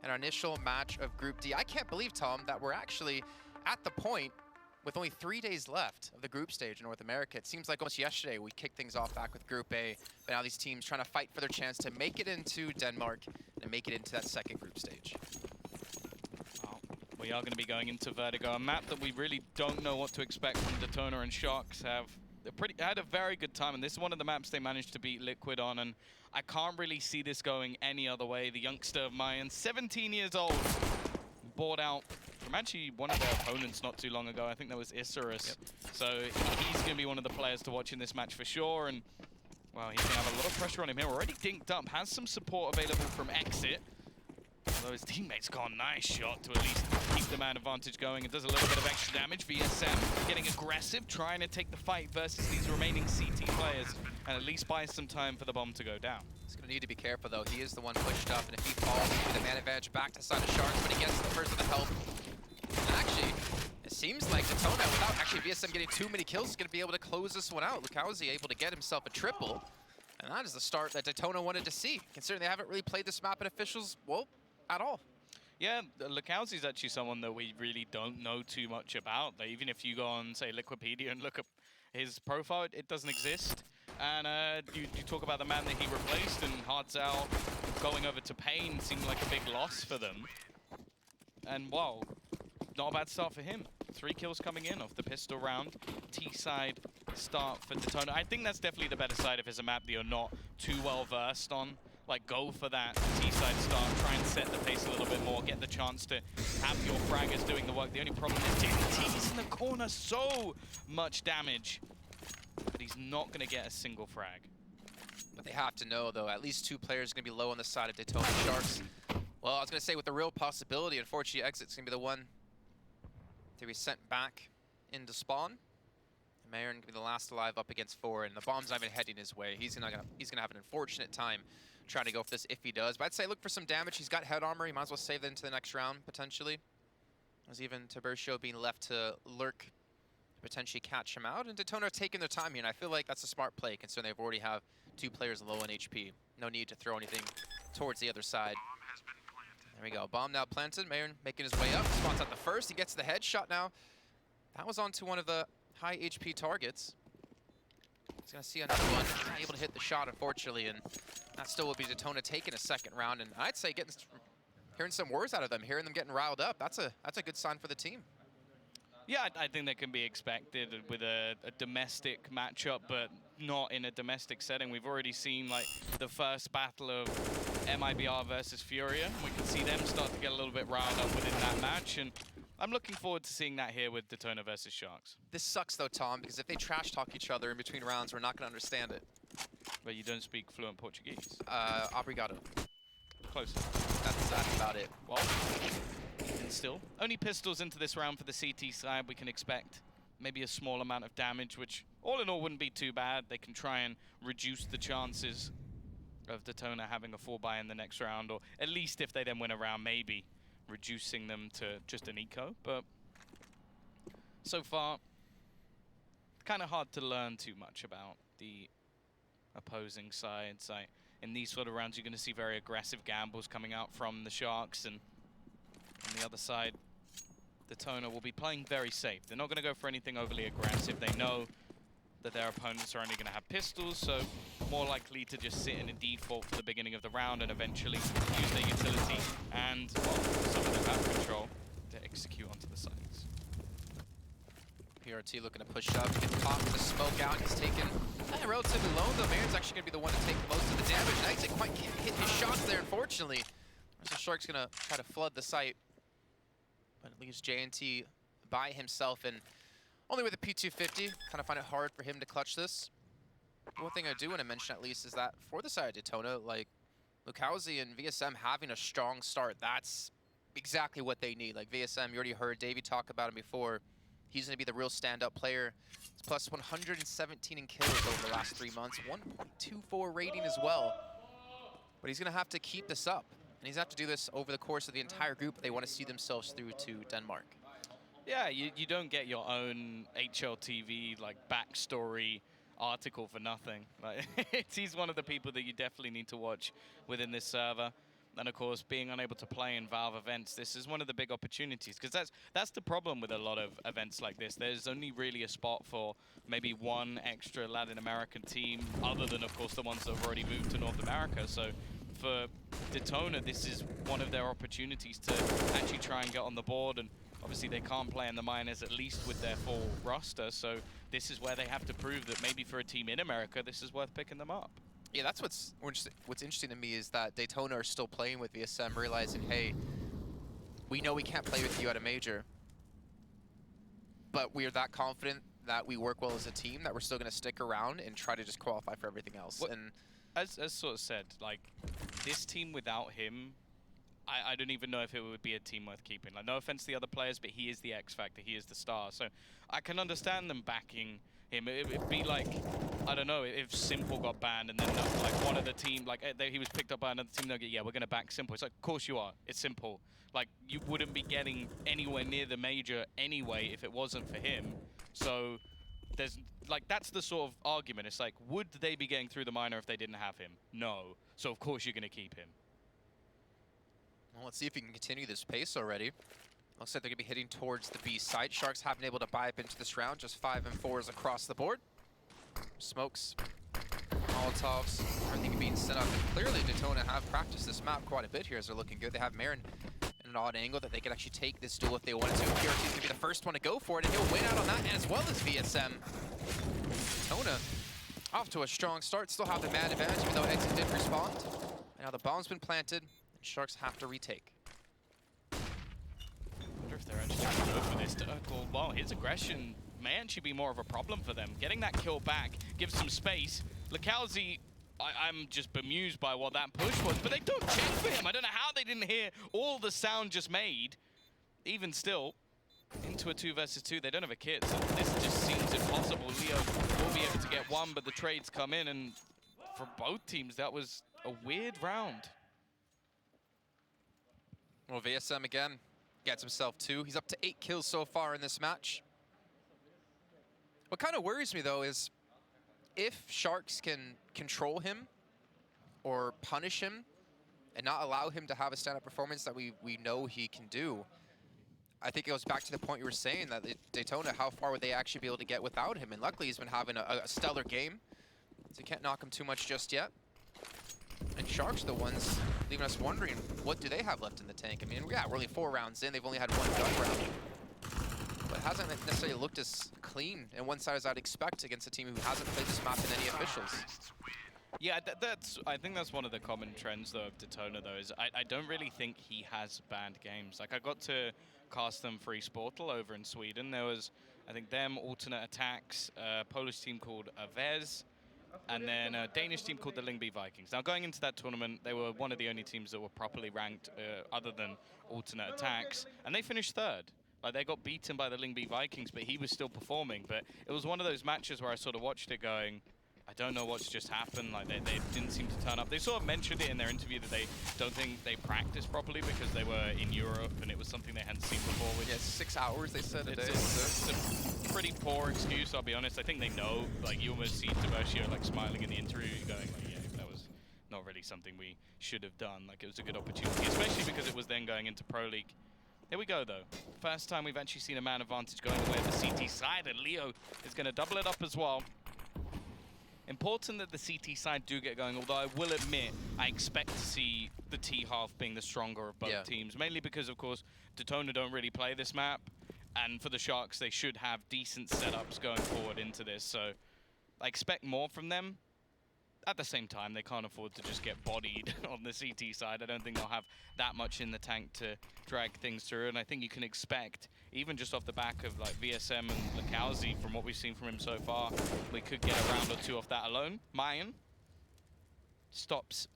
in our initial match of Group D. I can't believe, Tom, that we're actually at the point with only 3 days left of the group stage in North America. It seems like almost yesterday we kicked things off back with Group A, but now these teams trying to fight for their chance to make it into Denmark and make it into that second group stage. Well, we are going to be going into Vertigo, a map that we really don't know what to expect from Detona, and Sharks have had a very good time, and this is one of the maps they managed to beat Liquid on, and I can't really see this going any other way. The youngster of Mayan, 17 years old, bought out from actually one of their opponents not too long ago. I think that was Isurus. Yep. So he's going to be one of the players to watch in this match for sure, and well, he's going to have a lot of pressure on him here. Already dinked up, has some support available from Exit. Although his teammate's got a nice shot to at least keep the man advantage going. It does a little bit of extra damage. VSM getting aggressive, trying to take the fight versus these remaining CT players, and at least buy some time for the bomb to go down. He's going to need to be careful, though. He is the one pushed up, and if he falls, he'll be the man advantage back to the side of Sharks, but he gets the first of the help. And actually, it seems like Detona, without actually VSM getting too many kills, is going to be able to close this one out. Lukowski able to get himself a triple, and that is the start that Detona wanted to see, considering they haven't really played this map in officials, well, at all. Yeah, Lukowski is actually someone that we really don't know too much about. Like, even if you go on, say, Liquipedia and look up his profile, it doesn't exist. And you talk about the man that he replaced, and Hardzal going over to Pain seemed like a big loss for them. And, wow, not a bad start for him. 3 kills coming in off the pistol round. T-side start for Detona. I think that's definitely the better side if it's a map that you're not too well versed on. Like, go for that T-side start, try and set the pace a little bit more, get the chance to have your fraggers doing the work. The only problem is T's in the corner, so much damage. But he's not going to get a single frag. But they have to know, though, at least 2 players are going to be low on the side of Detona Sharks. Well, I was going to say, with the real possibility, unfortunately, Exit's going to be the one to be sent back into spawn. And Marin going to be the last alive up against 4, and the bomb's not even heading his way. He's gonna have an unfortunate time trying to go for this if he does. But I'd say look for some damage. He's got head armor. He might as well save that into the next round, potentially. There's even Tiburcio being left to lurk, potentially catch him out. And Detona taking their time here, and I feel like that's a smart play, considering they've already have 2 players low on HP. No need to throw anything towards the other side. There we go. Bomb now planted. Marin making his way up. Spawns out the first. He gets the headshot now. That was onto one of the high HP targets. He's going to see another one. Not able to hit the shot, unfortunately, and that still will be Detona taking a second round. And I'd say hearing some words out of them, hearing them getting riled up, that's a good sign for the team. Yeah, I think that can be expected with a domestic matchup, but not in a domestic setting. We've already seen like the first battle of MIBR versus Furia. We can see them start to get a little bit riled up within that match, and I'm looking forward to seeing that here with Detona versus Sharks. This sucks, though, Tom, because if they trash talk each other in between rounds, we're not going to understand it. But you don't speak fluent Portuguese. Obrigado. Close. That's about it. Well, and still, only pistols into this round for the CT side. We can expect maybe a small amount of damage, which all in all wouldn't be too bad. They can try and reduce the chances of Detona having a 4-buy in the next round, or at least if they then win a round, maybe reducing them to just an eco. But so far, kind of hard to learn too much about the opposing sides. In these sort of rounds, you're going to see very aggressive gambles coming out from the Sharks, and on the other side, Detona will be playing very safe. They're not going to go for anything overly aggressive. They know that their opponents are only going to have pistols, so more likely to just sit in a default for the beginning of the round and eventually use their utility and, well, some of their map control to execute onto the sides. PRT looking to push up, get popped with the smoke out. He's taken relatively low, though. Marin's actually going to be the one to take most of the damage. Knights didn't quite hit his shots there, unfortunately. So Shark's going to try to flood the site, but it leaves JNT by himself, and only with a P250. Kind of find it hard for him to clutch this. One thing I do want to mention, at least, is that for the side of Detona, like, Lukowski and VSM having a strong start, that's exactly what they need. Like, VSM, you already heard Davey talk about him before. He's going to be the real stand-up player. He's plus 117 in kills over the last 3 months, 1.24 rating as well. But he's going to have to keep this up, and he's going to have to do this over the course of the entire group if they want to see themselves through to Denmark. Yeah, you don't get your own HLTV, like, backstory article for nothing. Like, he's one of the people that you definitely need to watch within this server. And of course, being unable to play in Valve events, this is one of the big opportunities, because that's the problem with a lot of events like this. There's only really a spot for maybe one extra Latin American team, other than, of course, the ones that have already moved to North America. So for Detona, this is one of their opportunities to actually try and get on the board. And obviously, they can't play in the minors, at least with their full roster. So this is where they have to prove that maybe for a team in America, this is worth picking them up. Yeah, that's what's interesting to me is that Detona are still playing with VSM, realizing, hey, we know we can't play with you at a major, but we are that confident that we work well as a team that we're still going to stick around and try to just qualify for everything else. Well, and as sort of said, like, this team without him, I don't even know if it would be a team worth keeping. Like, no offense to the other players, but he is the X factor. He is the star. So I can understand them backing him. It'd be like, I don't know, if Simple got banned and then like one of the team, like he was picked up by another team, they'll get, yeah, we're going to back Simple. It's like, of course you are. It's Simple. Like, you wouldn't be getting anywhere near the major anyway if it wasn't for him. So there's, like, that's the sort of argument. It's like, would they be getting through the minor if they didn't have him? No. So of course you're going to keep him. well, let's see if we can continue this pace already. Looks like they're going to be heading towards the B site. Sharks haven't been able to buy up into this round. Just 5 and 4s across the board. Smokes, Molotovs, everything being set up. And clearly, Detona have practiced this map quite a bit here as they're looking good. They have Marin in an odd angle that they could actually take this duel if they wanted to. PRT is going to be the first one to go for it, and he'll win out on that as well as VSM. Detona off to a strong start. Still have the man advantage, even though Exit did respond. And now the bomb's been planted, and Sharks have to retake. I wonder if they're actually going to go for this. Well, his aggression may actually be more of a problem for them. Getting that kill back gives some space. Lacalzi, I'm just bemused by what that push was, but they don't check for him. I don't know how they didn't hear all the sound just made. Even still, into a 2 versus 2, they don't have a kit, so this just seems impossible. Leo will be able to get one, but the trades come in, and for both teams, that was a weird round. Well, VSM again gets himself 2. He's up to 8 kills so far in this match. What kind of worries me, though, is if Sharks can control him or punish him and not allow him to have a stand-up performance that we know he can do, I think it goes back to the point you were saying that Detona, how far would they actually be able to get without him? And luckily, he's been having a stellar game, so you can't knock him too much just yet. And Sharks are the ones leaving us wondering, what do they have left in the tank? I mean, yeah, we're only 4 rounds in. They've only had 1 gun round. But it hasn't necessarily looked as clean and one-sided as I'd expect against a team who hasn't played this map in any officials. Yeah, I think that's one of the common trends, though, of Detona, though, is I don't really think he has banned games. Like, I got to cast them for Esports over in Sweden. There was, I think, them, Alternate Attacks, a Polish team called Avez, and then a Danish team called the Lyngby Vikings. Now, going into that tournament, they were one of the only teams that were properly ranked other than Alternate Attacks, and they finished 3rd. Like, they got beaten by the Lyngby Vikings, but he was still performing. But it was one of those matches where I sort of watched it going, I don't know what's just happened. Like, they didn't seem to turn up. They sort of mentioned it in their interview that they don't think they practiced properly because they were in Europe and it was something they hadn't seen before. Which, yeah, 6 hours, they said, a day. It's a pretty poor excuse, I'll be honest. I think they know. Like, you almost see Tavercio, like, smiling in the interview, going, like, yeah, that was not really something we should have done. Like, it was a good opportunity, especially because it was then going into Pro League. Here we go, though. First time we've actually seen a man advantage going away at the CT side, and Leo is going to double it up as well. Important that the CT side do get going, although I will admit I expect to see the T half being the stronger of both teams, mainly because, of course, Detona don't really play this map, and for the Sharks, they should have decent setups going forward into this, so I expect more from them. At the same time, they can't afford to just get bodied on the CT side. I don't think they'll have that much in the tank to drag things through, and I think you can expect, even just off the back of like VSM and Lacalzi, from what we've seen from him so far, we could get a round or 2 off that alone. Mayan stops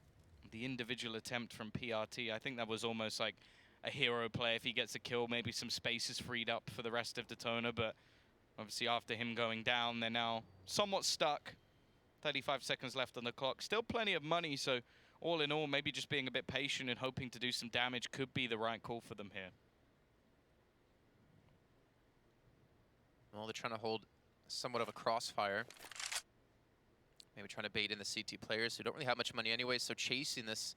the individual attempt from PRT. I think that was almost like a hero play. If he gets a kill, maybe some space is freed up for the rest of Detona, but obviously after him going down, they're now somewhat stuck. 35 seconds left on the clock. Still plenty of money, so all in all, maybe just being a bit patient and hoping to do some damage could be the right call for them here. Well, they're trying to hold somewhat of a crossfire. Maybe trying to bait in the CT players who don't really have much money anyway, so chasing this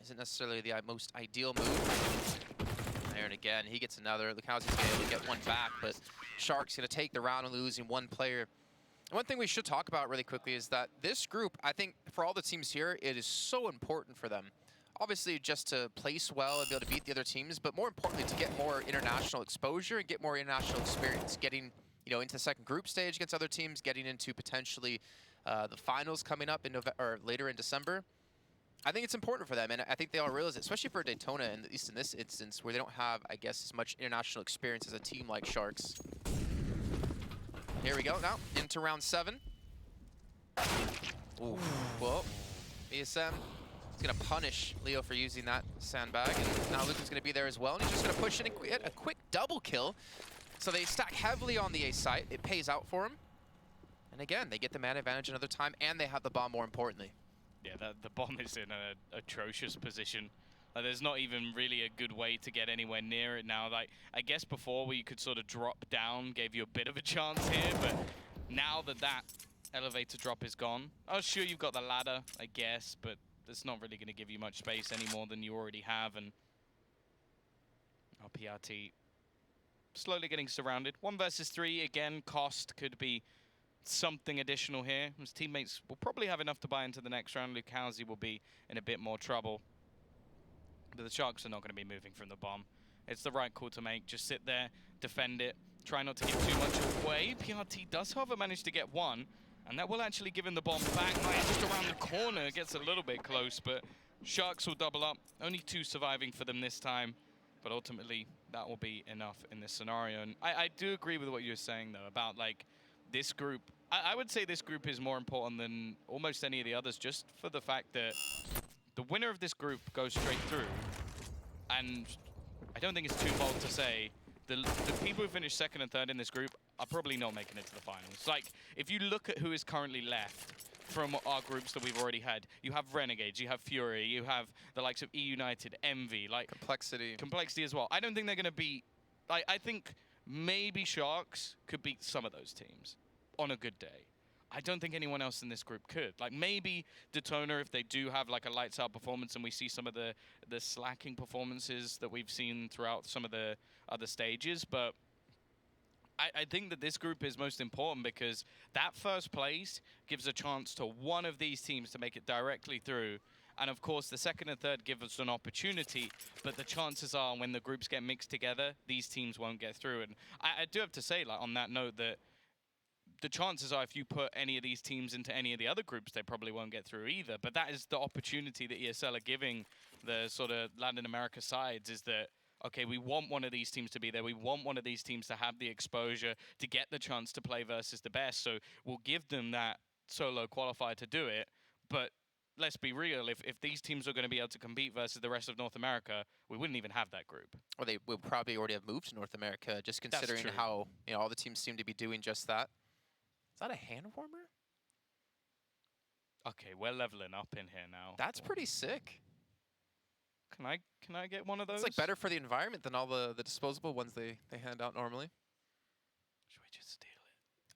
isn't necessarily the most ideal move. There, and again, he gets another. Lukowski's able to get one back, but Sharks going to take the round and losing one player. And one thing we should talk about really quickly is that this group, I think, for all the teams here, it is so important for them. Obviously, just to place well and be able to beat the other teams, but more importantly, to get more international exposure and get more international experience, getting into the second group stage against other teams, getting into potentially the finals coming up in November or later in December. I think it's important for them, and I think they all realize it, especially for Detona, and at least in this instance, where they don't have, I guess, as much international experience as a team like Sharks. Here we go now, into round 7. Ooh, whoa. ESM is going to punish Leo for using that sandbag, and now Luke is going to be there as well, and he's just going to push in and get a quick double kill. So they stack heavily on the A site. It pays out for them. And again, they get the man advantage another time, and they have the bomb more importantly. Yeah, the bomb is in an atrocious position. There's not even really a good way to get anywhere near it now. Like, I guess before where you could sort of drop down gave you a bit of a chance here, but now that elevator drop is gone. Oh, sure, you've got the ladder, I guess, but it's not really going to give you much space any more than you already have. And our PRT slowly getting surrounded. 1 versus 3, again, cost could be something additional here. His teammates will probably have enough to buy into the next round. Lukowski will be in a bit more trouble. But the Sharks are not going to be moving from the bomb. It's the right call to make. Just sit there, defend it, try not to give too much away. PRT does, however, manage to get one, and that will actually give him the bomb back. Just around the corner, gets a little bit close, but Sharks will double up. Only 2 surviving for them this time, but ultimately that will be enough in this scenario. And I do agree with what you're saying, though, about like this group. I would say this group is more important than almost any of the others, just for the fact that the winner of this group goes straight through. And I don't think it's too bold to say the people who finish 2nd and 3rd in this group are probably not making it to the finals. Like, if you look at who is currently left from our groups that we've already had, you have Renegades, you have Fury, you have the likes of E United, Envy, like Complexity as well. I don't think they're going to beat. I think maybe Sharks could beat some of those teams on a good day. I don't think anyone else in this group could. Like, maybe Detona, if they do have like a lights out performance and we see some of the slacking performances that we've seen throughout some of the other stages. But I think that this group is most important because that first place gives a chance to one of these teams to make it directly through. And of course, the 2nd and 3rd give us an opportunity, but the chances are when the groups get mixed together, these teams won't get through. And I do have to say, like, on that note, that the chances are if you put any of these teams into any of the other groups, they probably won't get through either. But that is the opportunity that ESL are giving the sort of Latin America sides, is that, okay, we want one of these teams to be there. We want one of these teams to have the exposure to get the chance to play versus the best. So we'll give them that solo qualifier to do it. But let's be real, if these teams are going to be able to compete versus the rest of North America, we wouldn't even have that group. Or they will probably already have moved to North America, just considering how all the teams seem to be doing just that. Is that a hand warmer? Okay, we're leveling up in here now. That's pretty sick. Can I get one of those? It's like better for the environment than all the disposable ones they hand out normally. Should we just steal it?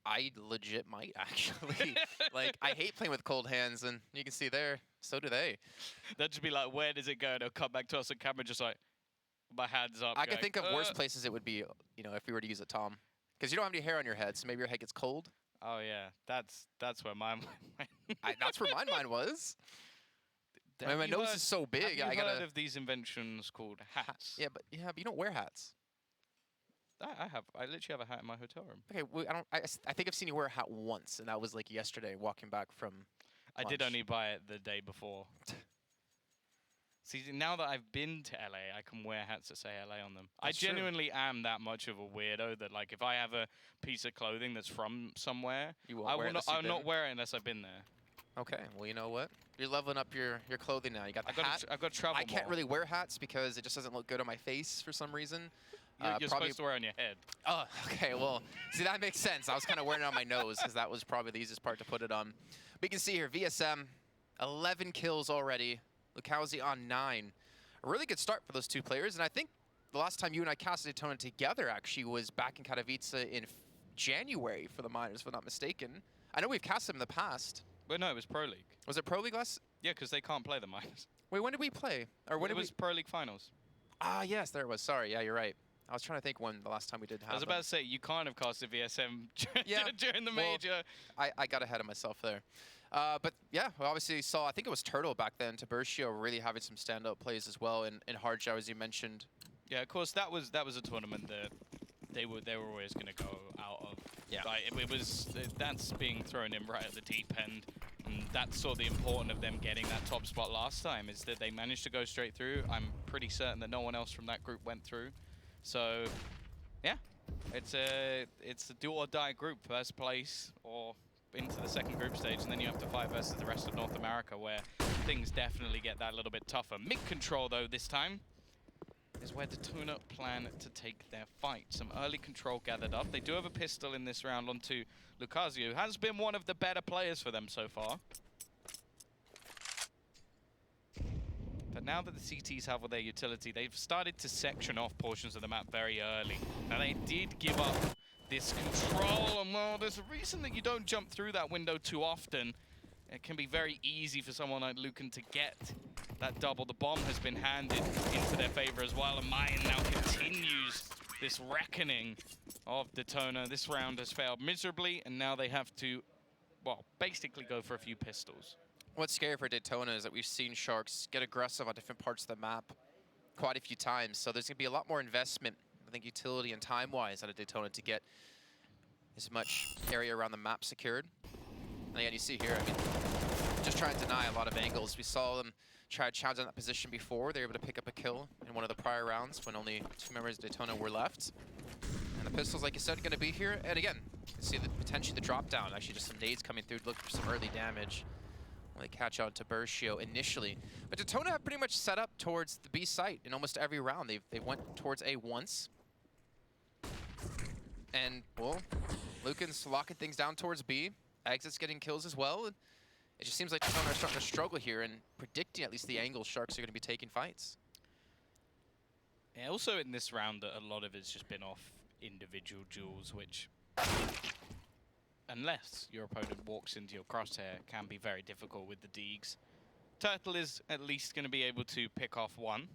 I legit might, actually. Like, I hate playing with cold hands, and you can see there, so do they. That'd just be like, where does it go? They'll come back to us on camera just like, my hands up. I can think of worse places it would be, if we were to use it, Tom. Because you don't have any hair on your head, so maybe your head gets cold. Oh, yeah. That's where mine went. That's where mine was. My nose is so big. Have you heard of these inventions called hats? Yeah, but you don't wear hats. I have. I literally have a hat in my hotel room. Okay, well, I think I've seen you wear a hat once, and that was like yesterday, walking back from I lunch. did only buy it the day before. See, now that I've been to LA, I can wear hats that say LA on them. That's I genuinely am that much of a weirdo that, like, if I have a piece of clothing that's from somewhere, I'll not wear it unless I've been there. Okay, well, you know what? You're leveling up your clothing now. You got the hat. I've got travel. I can't really wear hats because it just doesn't look good on my face for some reason. You're supposed to wear it on your head. Oh, okay. Well, see, that makes sense. I was kind of wearing it on my nose because that was probably the easiest part to put it on. We can see here, VSM, 11 kills already. Lukowski on 9. A really good start for those two players. And I think the last time you and I casted Detona together actually was back in Katowice in January for the Miners, if I'm not mistaken. I know we've casted them in the past. But no, it was Pro League. Was it Pro League last? Yeah, because they can't play the Miners. Wait, when did we play? Or when It did was Pro League Finals. Ah, yes, there it was. Sorry, yeah, you're right. I was trying to think when the last time we did have I was about to say, you kind of casted VSM Yeah, during the well, major. I got ahead of myself there. But yeah, we obviously saw, I think it was Turtle back then, Tiburcio really having some standout plays as well in Hardshell, as you mentioned. Yeah, of course, that was a tournament that they were always going to go out of. Yeah. Like, that's being thrown in right at the deep end. And that's sort of the importance of them getting that top spot last time, is that they managed to go straight through. I'm pretty certain that no one else from that group went through. So, yeah, it's a do or die group, first place or into the second group stage, and then you have to fight versus the rest of North America, where things definitely get that little bit tougher. Mid control, though, this time is where Detona plan to take their fight. Some early control gathered up. They do have a pistol in this round onto Lucasio, who has been one of the better players for them so far. But now that the CTs have all their utility, they've started to section off portions of the map very early. Now, they did give up this control, and well, there's a reason that you don't jump through that window too often. It can be very easy for someone like Lucan to get that double. The bomb has been handed into their favor as well, and Mayan now continues this reckoning of Detona. This round has failed miserably, and now they have to, well, basically go for a few pistols. What's scary for Detona is that we've seen Sharks get aggressive on different parts of the map quite a few times, so there's going to be a lot more investment, I think, utility and time-wise out of Detona to get as much area around the map secured. And again, you see here, I mean, just trying to deny a lot of angles. We saw them try to challenge on that position before. They were able to pick up a kill in one of the prior rounds when only 2 members of Detona were left. And the pistols, like you said, are going to be here. And again, you can see potentially the drop down. Actually, just some nades coming through to look for some early damage. They catch on to Tiburcio initially. But Detona have pretty much set up towards the B site in almost every round. They went towards A once. And, well, Lucan's locking things down towards B. Exit's getting kills as well. And it just seems like Detona are starting to struggle here and predicting at least the angle Sharks are going to be taking fights. Yeah, also in this round, a lot of it's just been off individual duels, which, unless your opponent walks into your crosshair, can be very difficult with the Deegs. Turtle is at least going to be able to pick off one.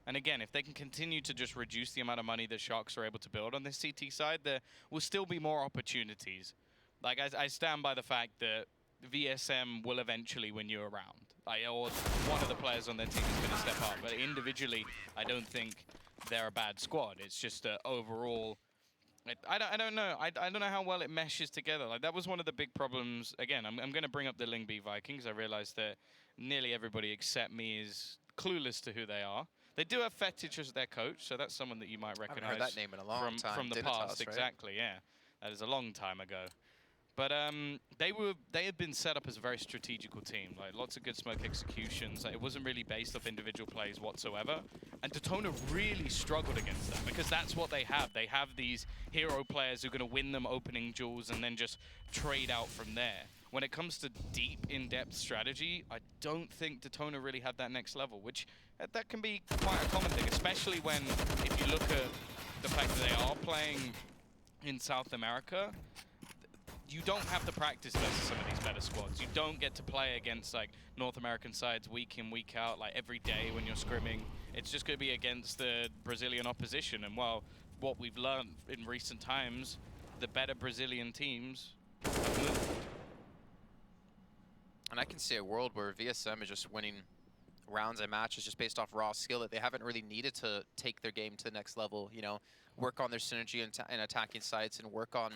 And again, if they can continue to just reduce the amount of money that Sharks are able to build on this CT side, there will still be more opportunities. Like, I stand by the fact that VSM will eventually win you a round. Or one of the players on their team is going to step up. But individually, I don't think they're a bad squad. It's just overall, I don't know. I don't know how well it meshes together. Like, that was one of the big problems. Again, I'm going to bring up the Lingby Vikings. I realize that nearly everybody except me is clueless to who they are. They do have Fetich as their coach, so that's someone that you might recognize. I haven't heard that name in a long time. From the Dinitas, past, right? exactly, yeah. That is a long time ago. But they had been set up as a very strategical team, like lots of good smoke executions. Like, it wasn't really based off individual plays whatsoever. And Detona really struggled against that because that's what they have. They have these hero players who are going to win them opening duels and then just trade out from there. When it comes to deep, in-depth strategy, I don't think Detona really had that next level, which that can be quite a common thing, especially when, if you look at the fact that they are playing in South America, you don't have to practice versus some of these better squads. You don't get to play against like North American sides week in, week out, like every day when you're scrimming. It's just going to be against the Brazilian opposition. And well, what we've learned in recent times, the better Brazilian teams have moved. And I can see a world where VSM is just winning rounds and matches just based off raw skill, that they haven't really needed to take their game to the next level, you know, work on their synergy and attacking sites and work on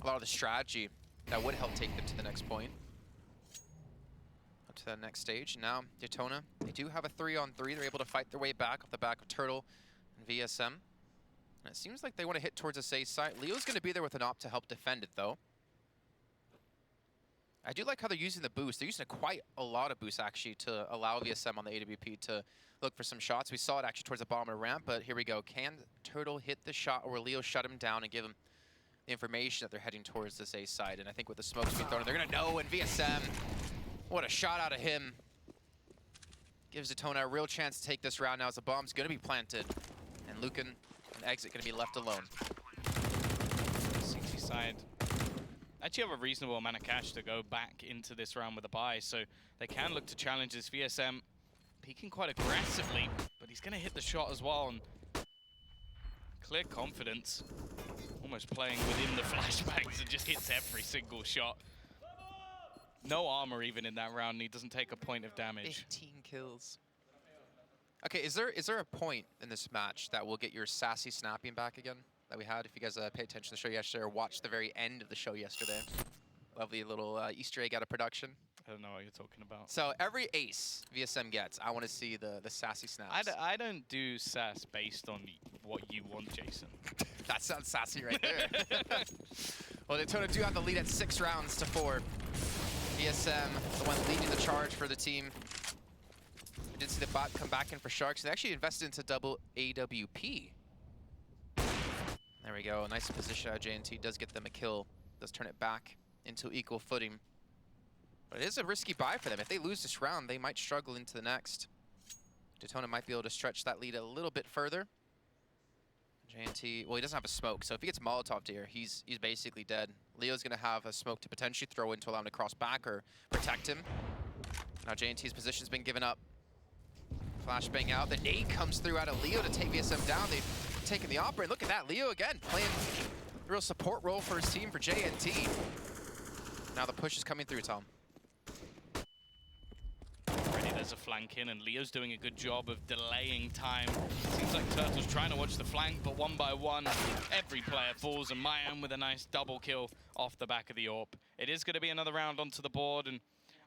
a lot of the strategy that would help take them to the next point. Up to that next stage. Now, Detona, they do have a 3-on-3. They're able to fight their way back off the back of Turtle and VSM. And it seems like they want to hit towards the A site. Leo's going to be there with an op to help defend it, though. I do like how they're using the boost. They're using quite a lot of boost, actually, to allow VSM on the AWP to look for some shots. We saw it actually towards the bottom of the ramp, but here we go. Can Turtle hit the shot, or will Leo shut him down and give him the information that they're heading towards this A side? And I think with the smokes being thrown, they're going to know. And VSM, what a shot out of him. Gives Detona a real chance to take this round now as the bomb's going to be planted. And Lucan and Exit going to be left alone. CT side. actually have a reasonable amount of cash to go back into this round with a buy, so they can look to challenge this. VSM peeking quite aggressively, but he's going to hit the shot as well. And clear confidence, almost playing within the flashbangs and just hits every single shot. No armor even in that round, and he doesn't take a point of damage. 18 kills. Okay, is there a point in this match that will get your sassy snapping back again that we had? If you guys pay attention to the show yesterday or watched the very end of the show yesterday. Lovely little Easter egg out of production. I don't know what you're talking about. So every ace VSM gets, I want to see the sassy snaps. I don't do sass based on what you want, Jason. That sounds sassy right there. Well, Detona do have the lead at 6 rounds to 4. VSM, the one leading the charge for the team. We did see the bot come back in for Sharks. They actually invested into double AWP. There we go. Nice position out of JNT. Does get them a kill. Does turn it back into equal footing. But it is a risky buy for them. If they lose this round, they might struggle into the next. Detona might be able to stretch that lead a little bit further. JNT, well, he doesn't have a smoke, so if he gets Molotov here, he's basically dead. Leo's going to have a smoke to potentially throw in to allow him to cross back or protect him. Now JNT's position's been given up. Flashbang out. The nade comes through out of Leo to take VSM down. They've taken the operator. Look at that. Leo again playing a real support role for his team for JNT. Now the push is coming through, Tom. Already there's a flank in, and Leo's doing a good job of delaying time. Seems like Turtle's trying to watch the flank, but one by one, every player falls, and Mayan with a nice double kill off the back of the AWP. It is going to be another round onto the board, and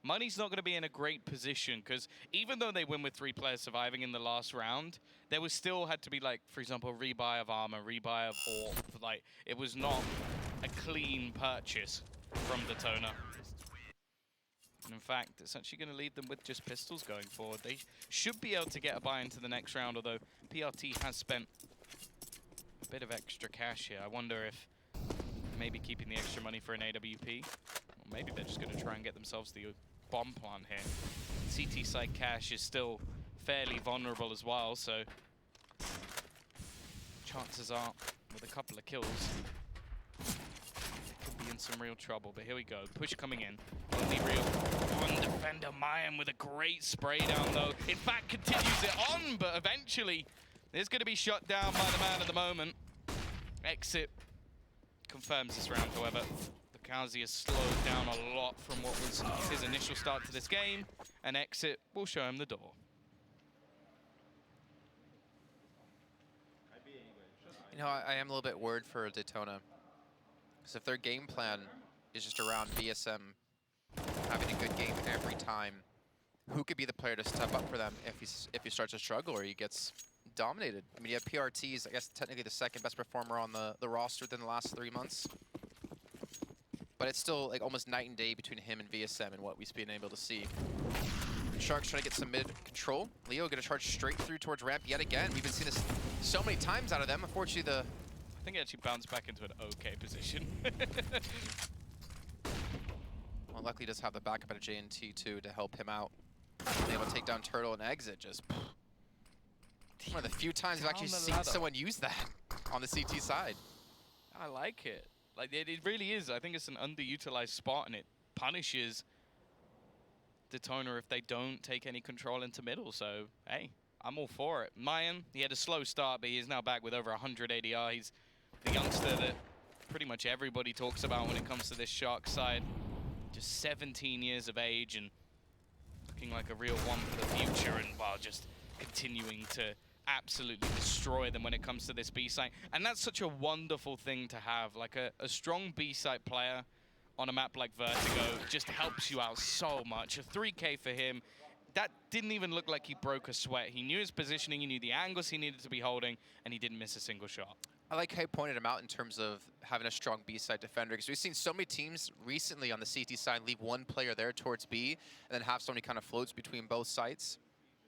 Money's not going to be in a great position, because even though they win with 3 players surviving in the last round, there was still had to be, like, for example, rebuy of armor, rebuy of AWP. Like, it was not a clean purchase from Detona. And in fact, it's actually going to leave them with just pistols going forward. They should be able to get a buy into the next round, although PRT has spent a bit of extra cash here. I wonder if maybe keeping the extra money for an AWP, or maybe they're just going to try and get themselves the bomb plant here. CT side cash is still fairly vulnerable as well, so chances are, with a couple of kills, in some real trouble. But here we go, push coming in. Only real one defender, Mayan with a great spray down though. In fact, continues it on, but eventually it's going to be shut down by the man at the moment. Exit confirms this round, however. The Kazi has slowed down a lot from what was his initial start to this game, and Exit will show him the door. You know, I am a little bit worried for Detona. Because if their game plan is just around VSM having a good game every time, who could be the player to step up for them if he starts to struggle or he gets dominated? I mean, you have PRT's, I guess, technically the second best performer on the roster within the last 3 months. But it's still like almost night and day between him and VSM and what we've been able to see. Sharks trying to get some mid control. Leo going to charge straight through towards ramp yet again. We've been seeing this so many times out of them. Unfortunately, I think he actually bounced back into an okay position. Well, luckily he does have the backup out of JNT too to help him out. Being able to take down Turtle and exit. Just one of the few times I've actually seen someone use that on the CT side. I like it. Like it really is. I think it's an underutilized spot, and it punishes Detona if they don't take any control into middle. So hey, I'm all for it. Mayan, he had a slow start, but he is now back with over 100 ADR. He's the youngster that pretty much everybody talks about when it comes to this Shark side. Just 17 years of age and looking like a real one for the future, and well, just continuing to absolutely destroy them when it comes to this B-site. And that's such a wonderful thing to have. Like a strong B-site player on a map like Vertigo just helps you out so much. A 3K for him. That didn't even look like he broke a sweat. He knew his positioning, he knew the angles he needed to be holding, and he didn't miss a single shot. I like how you pointed him out in terms of having a strong B-side defender, because we've seen so many teams recently on the CT side leave one player there towards B and then have somebody kind of floats between both sites.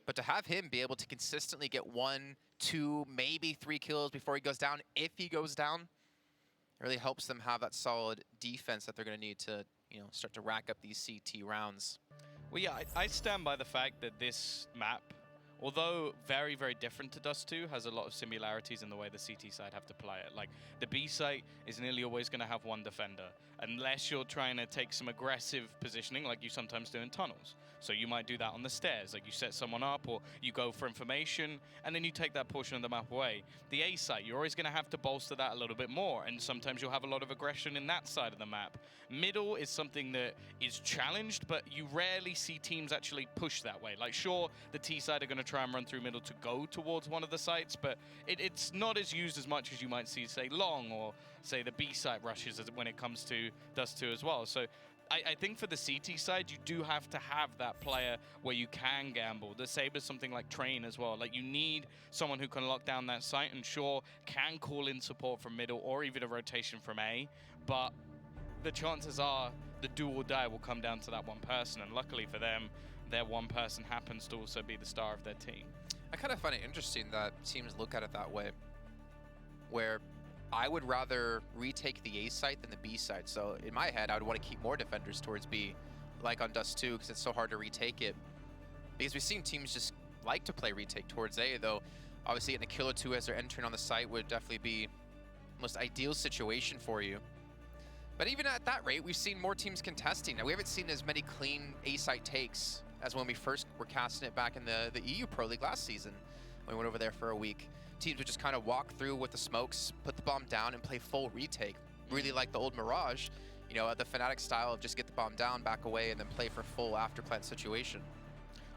But to have him be able to consistently get 1, 2, maybe 3 kills before he goes down, if he goes down, it really helps them have that solid defense that they're going to need to, you know, start to rack up these CT rounds. Well, yeah, I stand by the fact that this map although very, very different to Dust 2, has a lot of similarities in the way the CT side have to play it. Like, the B site is nearly always going to have one defender, unless you're trying to take some aggressive positioning like you sometimes do in tunnels. So you might do that on the stairs, like you set someone up, or you go for information, and then you take that portion of the map away. The A site, you're always going to have to bolster that a little bit more, and sometimes you'll have a lot of aggression in that side of the map. Middle is something that is challenged, but you rarely see teams actually push that way. Like, sure, the T side are going to try and run through middle to go towards one of the sites, but it's not as used as much as you might see, say, Long, or say the B site rushes when it comes to Dust 2 as well. So I think for the CT side, you do have to have that player where you can gamble. The Saber's something like Train as well. Like, you need someone who can lock down that site and sure can call in support from middle or even a rotation from A, but the chances are the do or die will come down to that one person, and luckily for them, their one person happens to also be the star of their team. I kind of find it interesting that teams look at it that way, where I would rather retake the A site than the B site. So in my head, I would want to keep more defenders towards B, like on Dust 2, because it's so hard to retake it. Because we've seen teams just like to play retake towards A, though obviously getting a kill or two as they're entering on the site would definitely be the most ideal situation for you. But even at that rate, we've seen more teams contesting. Now, we haven't seen as many clean A site takes as when we first were casting it back in the EU Pro League last season. We went over there for a week. Teams would just kind of walk through with the smokes, put the bomb down, and play full retake. Really like the old Mirage, you know, the Fnatic style of just get the bomb down, back away, and then play for full after-plant situation.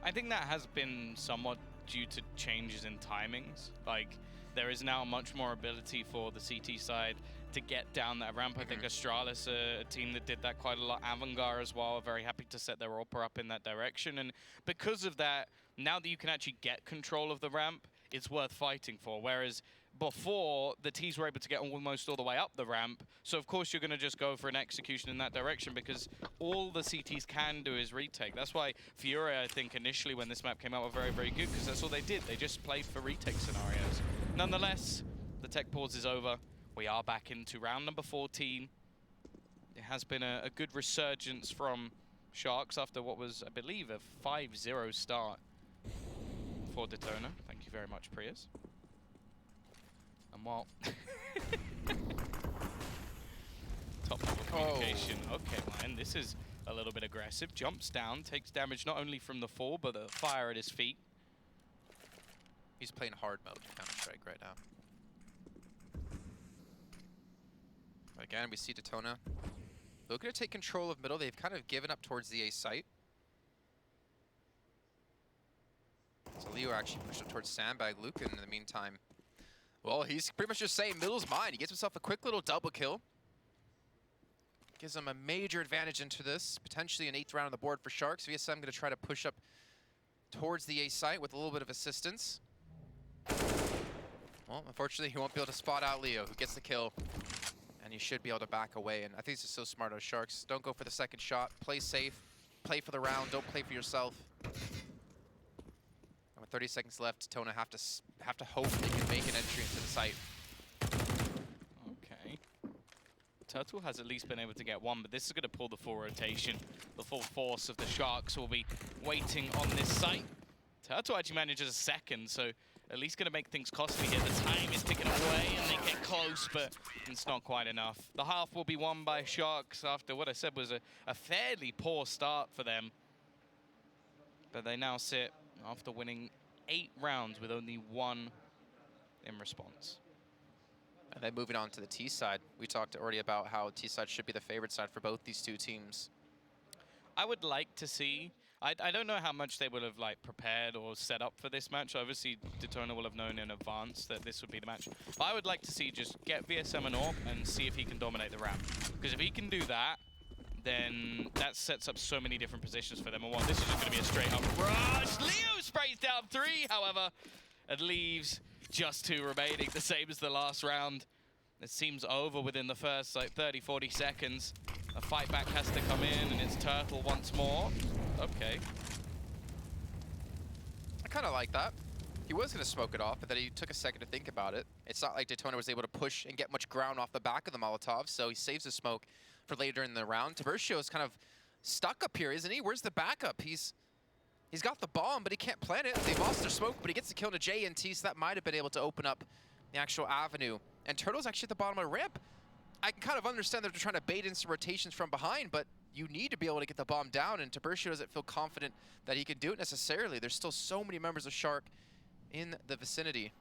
I think that has been somewhat due to changes in timings. Like, there is now much more ability for the CT side to get down that ramp. I think Astralis, a team that did that quite a lot, Avangar as well, are very happy to set their AWPer up in that direction. And because of that, now that you can actually get control of the ramp, it's worth fighting for. Whereas before, the Ts were able to get almost all the way up the ramp. So of course you're going to just go for an execution in that direction, because all the CTs can do is retake. That's why Fiore, I think, initially when this map came out, were very, very good, because that's all they did. They just played for retake scenarios. Nonetheless, the tech pause is over. We are back into round number 14. It has been a good resurgence from Sharks after what was, I believe, a 5-0 start for Detona. Thank you very much, Prius. And while... top level communication. Okay, man, this is a little bit aggressive. Jumps down, takes damage not only from the fall, but the fire at his feet. He's playing hard mode Counter-Strike right now. But again, we see Detona looking to take control of middle. They've kind of given up towards the A site. So Leo actually pushed up towards Sandbag. Lucan, in the meantime, well, he's pretty much just saying middle's mine. He gets himself a quick little double kill. Gives him a major advantage into this. Potentially an 8th round on the board for Sharks. VSM going to try to push up towards the A site with a little bit of assistance. Well, unfortunately, he won't be able to spot out Leo, who gets the kill. And he should be able to back away. And I think this is so smart of Sharks. Don't go for the second shot. Play safe. Play for the round. Don't play for yourself. And with 30 seconds left, Detona have to hope they can make an entry into the site. Okay. Turtle has at least been able to get one, but this is going to pull the full rotation. The full force of the Sharks will be waiting on this site. Turtle actually manages a second, so at least going to make things costly here. The time is ticking away, and they get close, but it's not quite enough. The half will be won by Sharks after what I said was a fairly poor start for them. But they now sit after winning 8 rounds with only 1 in response. And then moving on to the T side, we talked already about how T side should be the favorite side for both these two teams. I would like to see, I don't know how much they would have like prepared or set up for this match. Obviously, Detona will have known in advance that this would be the match. But I would like to see just get VSM an AWP and see if he can dominate the ramp. Because if he can do that, then that sets up so many different positions for them. And this is just going to be a straight up rush. Leo sprays down 3, however, and leaves just 2 remaining, the same as the last round. It seems over within the first like 30, 40 seconds. A fight back has to come in, and it's Turtle once more. Okay. I kind of like that. He was going to smoke it off, but then he took a second to think about it. It's not like Detona was able to push and get much ground off the back of the Molotov, so he saves the smoke for later in the round. Tiburcio is kind of stuck up here, isn't he? Where's the backup? He's He's got the bomb, but he can't plant it. They lost their smoke, but he gets the kill to JNT, so that might have been able to open up the actual avenue. And Turtle's actually at the bottom of the ramp. I can kind of understand that they're trying to bait in some rotations from behind, but you need to be able to get the bomb down, and Tiburcio doesn't feel confident that he can do it necessarily. There's still so many members of Shark in the vicinity.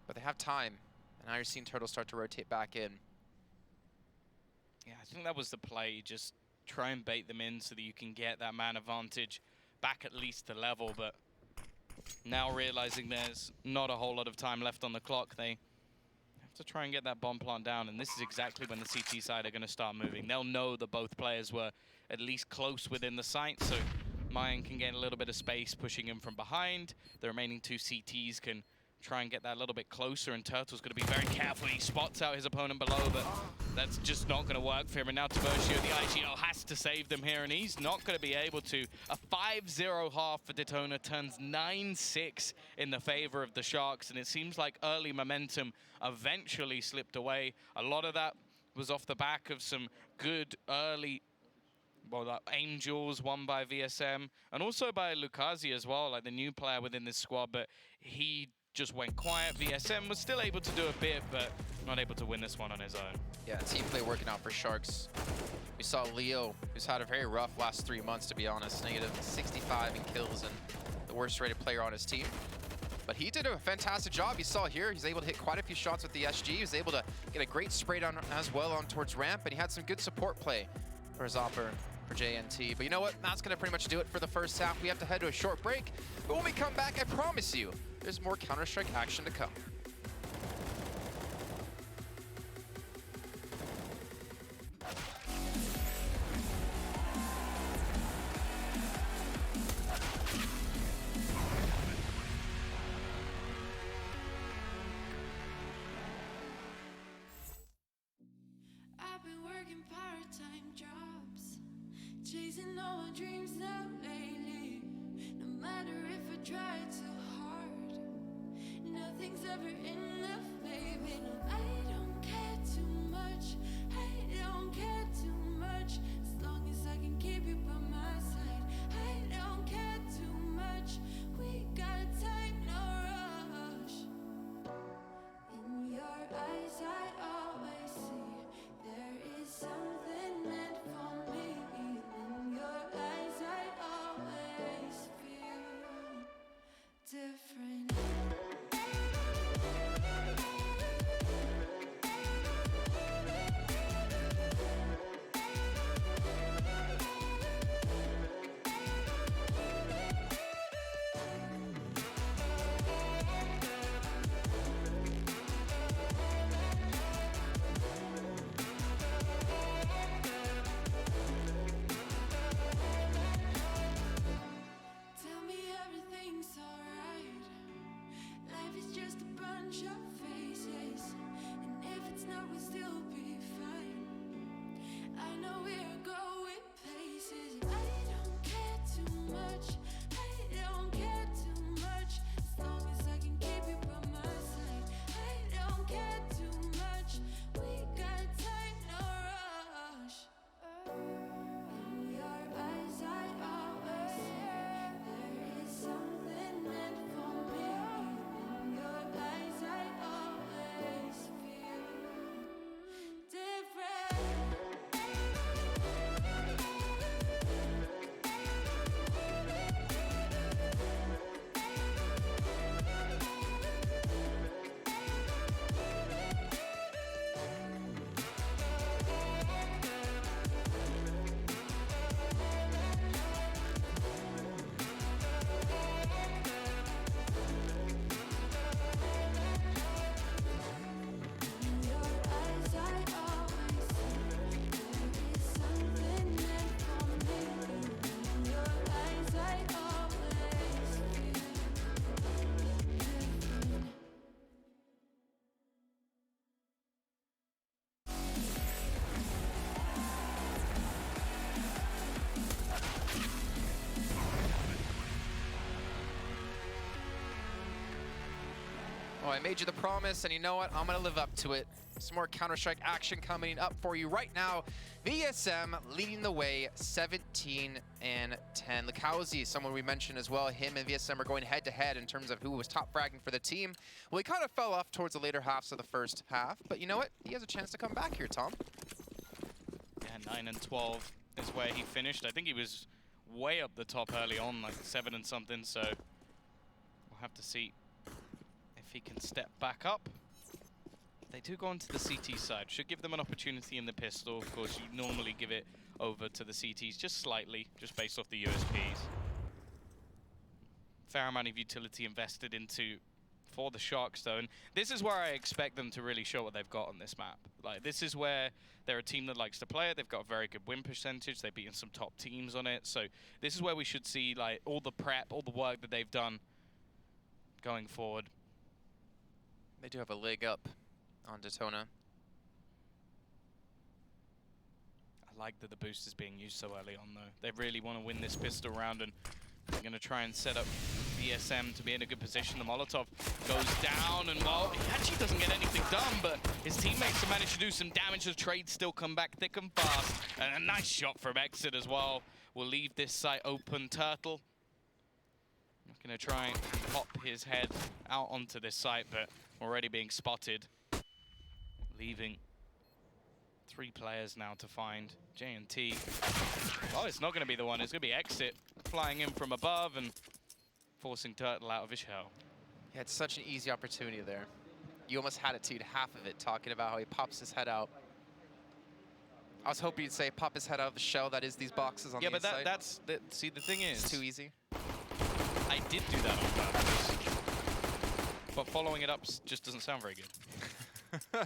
But they have time, and now you're seeing Turtle start to rotate back in. Yeah, I think that was the play. Just try and bait them in so that you can get that man advantage back at least to level, but now realizing there's not a whole lot of time left on the clock, they have to try and get that bomb plant down, and this is exactly when the CT side are going to start moving. They'll know that both players were at least close within the site, so Mayan can get a little bit of space pushing him from behind. The remaining two CTs can try and get that a little bit closer, and Turtle's going to be very careful. He spots out his opponent below, but that's just not going to work for him. And now Tiburcio, the IGL, has to save them here, and he's not going to be able to. A 5-0 half for Detona turns 9-6 in the favor of the Sharks, and it seems like early momentum eventually slipped away. A lot of that was off the back of some good early Angels won by VSM, and also by Lukazi as well, like the new player within this squad, but he just went quiet. VSM was still able to do a bit, but not able to win this one on his own. Yeah, team play working out for Sharks. We saw Leo, who's had a very rough last 3 months, to be honest. Negative 65 in kills and the worst rated player on his team. But he did a fantastic job. You saw here, he's able to hit quite a few shots with the SG. He was able to get a great spray down as well on towards ramp, and he had some good support play for Zopper, for JNT. But you know what? That's going to pretty much do it for the first half. We have to head to a short break. But when we come back, I promise you, there's more Counter-Strike action to come. I've been working part-time jobs, chasing all my dreams now lately. No matter if I try too hard, nothing's ever enough, baby. No, I don't care too much. I don't care too much. As long as I can keep you by my side. I don't care too much. We got time, no rush. In your eyes, I always see there is something meant for me. In your eyes, I always feel different. Oh, I made you the promise, and you know what? I'm going to live up to it. Some more Counter-Strike action coming up for you right now. VSM leading the way, 17-10. Lukowski, someone we mentioned as well. Him and VSM are going head-to-head in terms of who was top fragging for the team. Well, he kind of fell off towards the later halves of the first half, but you know what? He has a chance to come back here, Tom. Yeah, 9 and 12 is where he finished. I think he was way up the top early on, like 7 and something, so we'll have to see if he can step back up. They do go onto the CT side. Should give them an opportunity in the pistol. Of course, you normally give it over to the CTs just slightly, just based off the USPs. Fair amount of utility invested into for the Sharks, though. And this is where I expect them to really show what they've got on this map. Like, this is where they're a team that likes to play it. They've got a very good win percentage. They've beaten some top teams on it. So this is where we should see, like, all the prep, all the work that they've done going forward. They do have a leg up on Detona. I like that the boost is being used so early on, though. They really want to win this pistol round, and they're going to try and set up VSM to be in a good position. The Molotov goes down, and well, he actually doesn't get anything done, but his teammates have managed to do some damage. The trades still come back thick and fast. And a nice shot from Exit as well. We'll leave this site open. Turtle going to try and pop his head out onto this site, but already being spotted. Leaving 3 players now to find J&T. Oh, it's not going to be the one. It's going to be Exit flying in from above and forcing Turtle out of his shell. He had such an easy opportunity there. You almost had it to half of it, talking about how he pops his head out. I was hoping you'd say pop his head out of the shell that is these boxes on the inside. Yeah, but see, the thing is, it's too easy. I did do that on purpose, but following it up just doesn't sound very good.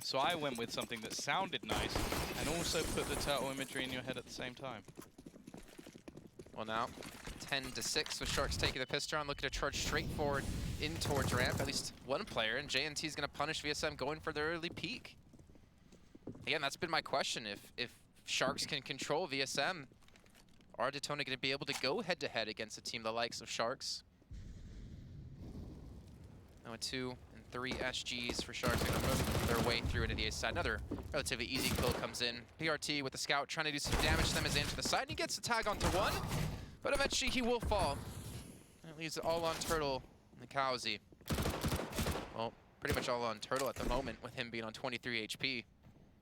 So I went with something that sounded nice and also put the turtle imagery in your head at the same time. Well, now 10-6 with Sharks taking the pistol round, looking to charge straight forward in towards ramp. At least one player, and J&T is going to punish VSM going for their early peak. Again, that's been my question. If Sharks can control VSM, are Detona going to be able to go head-to-head against a team the likes of Sharks? Now a 2 and 3 SGs for Sharks. They're going to move their way through into the A side. Another relatively easy kill comes in. PRT with the scout trying to do some damage to them as they enter the side. And he gets the tag onto one, but eventually he will fall. And it leaves it all on Turtle and Lukowski. Well, pretty much all on Turtle at the moment with him being on 23 HP.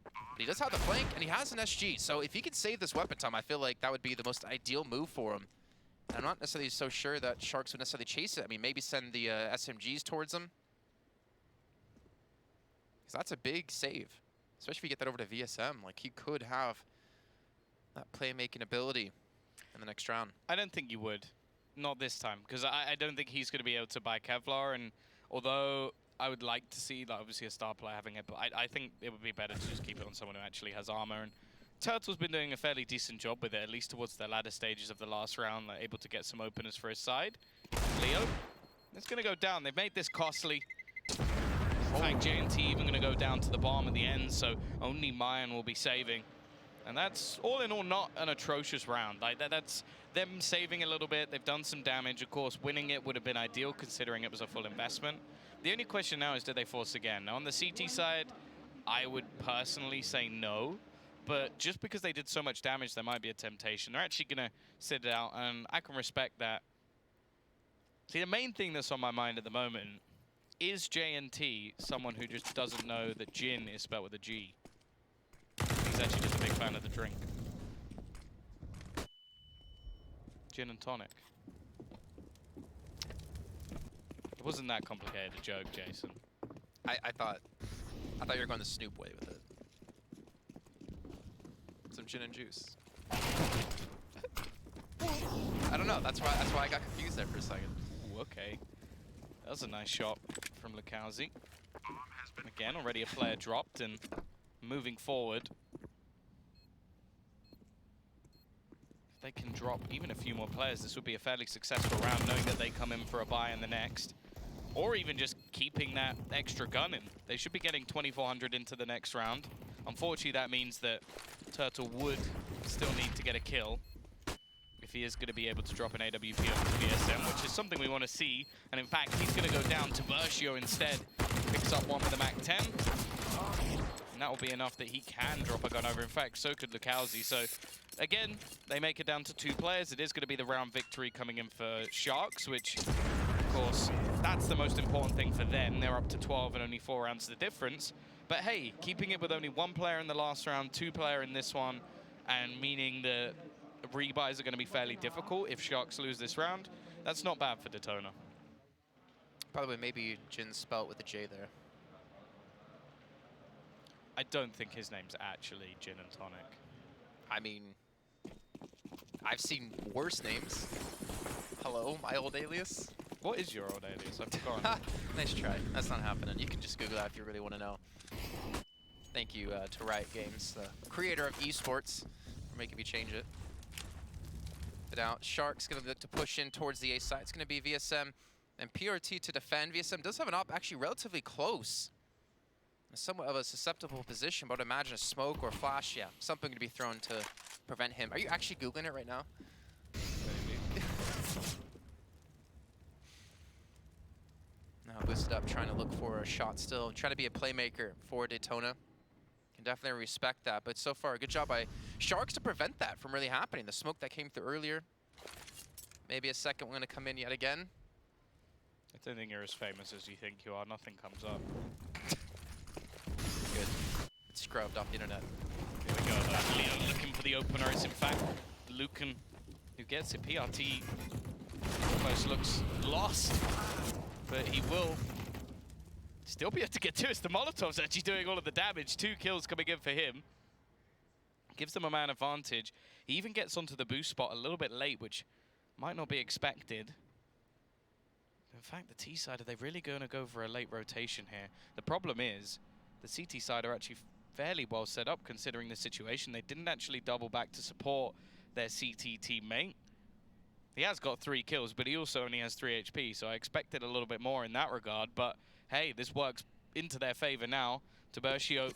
But he does have the flank, and he has an SG. So if he can save this weapon time, I feel like that would be the most ideal move for him. And I'm not necessarily so sure that Sharks would necessarily chase it. I mean, maybe send the SMGs towards him. Because that's a big save. Especially if you get that over to VSM. Like, he could have that playmaking ability in the next round. I don't think you would. Not this time. Because I don't think he's going to be able to buy Kevlar. And although I would like to see, like, obviously a star player having it, but I think it would be better to just keep it on someone who actually has armor. And Turtle's been doing a fairly decent job with it, at least towards the latter stages of the last round, like, able to get some openers for his side. Leo, it's going to go down. They've made this costly. In fact, J&T even going to go down to the bomb at the end, so only Mayan will be saving. And that's, all in all, not an atrocious round. Like, that's them saving a little bit. They've done some damage. Of course, winning it would have been ideal, considering it was a full investment. The only question now is, do they force again? Now, on the CT side, I would personally say no. But just because they did so much damage, there might be a temptation. They're actually going to sit it out, and I can respect that. See, the main thing that's on my mind at the moment is J&T someone who just doesn't know that gin is spelled with a G. He's actually just a big fan of the drink. Gin and tonic. It wasn't that complicated a joke, Jason. I thought you were going the Snoop way with it. Some gin and juice. I don't know. That's why I got confused there for a second. Ooh, okay. That was a nice shot from Lukowski. Again, already a player dropped and moving forward. If they can drop even a few more players, this would be a fairly successful round, knowing that they come in for a buy in the next. Or even just keeping that extra gun in. They should be getting 2,400 into the next round. Unfortunately, that means that Turtle would still need to get a kill if he is going to be able to drop an AWP over to VSM, which is something we want to see. And in fact, he's going to go down to Versio instead. Picks up one with the MAC-10. And that will be enough that he can drop a gun over. In fact, so could Lukowski. So, again, they make it down to 2 players. It is going to be the round victory coming in for Sharks, which, of course, that's the most important thing for them. They're up to 12 and only 4 rounds the difference. But hey, keeping it with only 1 player in the last round, 2 player in this one, and meaning the rebuys are going to be fairly difficult if Sharks lose this round, that's not bad for Detona. By the way, maybe Jin spelt with a J there. I don't think his name's actually Gin and Tonic. I mean, I've seen worse names. Hello, my old alias. What is your old alias? I've forgotten. Nice try. That's not happening. You can just Google that if you really want to know. Thank you to Riot Games, the creator of Esports, for making me change it. But now, Shark's going to look to push in towards the A side. It's going to be VSM and PRT to defend. VSM does have an op actually relatively close. Somewhat of a susceptible position, but imagine a smoke or flash, yeah, something to be thrown to prevent him. Are you actually Googling it right now? Maybe. Now boosted up, trying to look for a shot still. Trying to be a playmaker for Detona. Can definitely respect that, but so far, good job by Sharks to prevent that from really happening. The smoke that came through earlier. Maybe a second one going to come in yet again. I don't think you're as famous as you think you are. Nothing comes up. Good. It's scrubbed off the internet. Here we go. Leo looking for the opener. It's in fact Lucan who gets it. PRT almost looks lost, but he will still be able to get to it. The Molotov's actually doing all of the damage. 2 kills coming in for him. Gives them a man advantage. He even gets onto the boost spot a little bit late, which might not be expected. In fact, the T side, are they really going to go for a late rotation here? The problem is, the CT side are actually fairly well set up considering the situation. They didn't actually double back to support their CT teammate. He has got 3 kills, but he also only has 3 HP, so I expected a little bit more in that regard. But hey, this works into their favor now. Tiburcio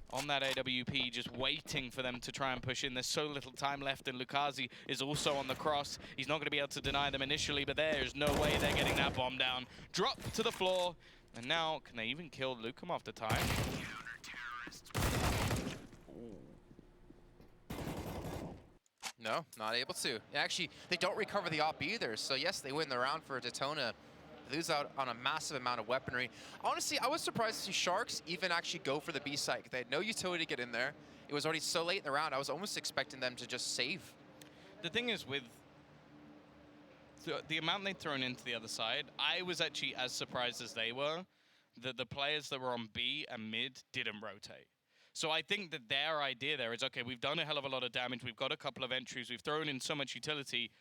on that AWP, just waiting for them to try and push in. There's so little time left, and Lukazi is also on the cross. He's not going to be able to deny them initially, but there's no way they're getting that bomb down. Drop to the floor, and now, can they even kill Lukum after time? No, not able to. Actually, they don't recover the op either, so yes, they win the round for Detona. They lose out on a massive amount of weaponry. Honestly, I was surprised to see Sharks even actually go for the B site. They had no utility to get in there. It was already so late in the round, I was almost expecting them to just save. The thing is with the amount they'd thrown into the other side, I was actually as surprised as they were that the players that were on B and mid didn't rotate. So I think that their idea there is, okay, we've done a hell of a lot of damage, we've got a couple of entries, we've thrown in so much utility,